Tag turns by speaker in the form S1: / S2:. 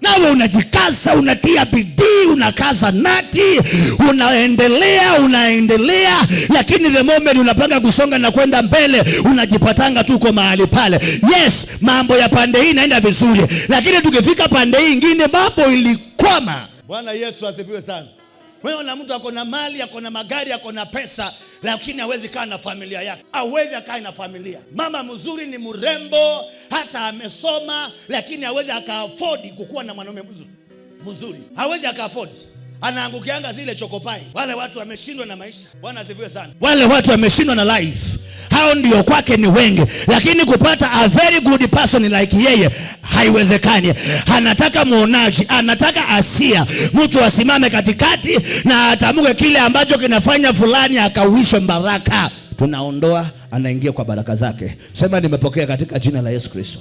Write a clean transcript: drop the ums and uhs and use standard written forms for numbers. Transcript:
S1: Nawe unajikaza, unatia bidii, unakaza nati, unaendelea, lakini the moment unapanga kusonga na kwenda mbele, unajipatanga tuko mahali pale. Yes, mambo ya pande hii inaenda vizuri, lakini tukifika pande hii nyingine mambo ilikwama. Bwana Yesu asifiwe sana. Wewe na mtu akona mali, akona magari, akona pesa, lakini hawezi kaa na familia yake. Hawezi kaa na familia. Mama mzuri ni mrembo, hata amesoma, lakini hawezi aka-afford kukuwa na mwanaume mzuri. Hawezi aka-afford. Anaangukianga zile chokopai. Wale watu wameshindwa na maisha. Bwana asifiwe sana. Wale watu wameshindwa na life. Hao ndio kwake ni wengi, lakini kupata a very good person like yeye haiwezekani. Anataka muonaji, anataka Asia, mtu asimame katikati na atamuke kile ambacho kinafanya fulani akawishwe baraka. Tunaondoa, anaingia kwa baraka zake. Sema nimepokea katika jina la Yesu Kristo.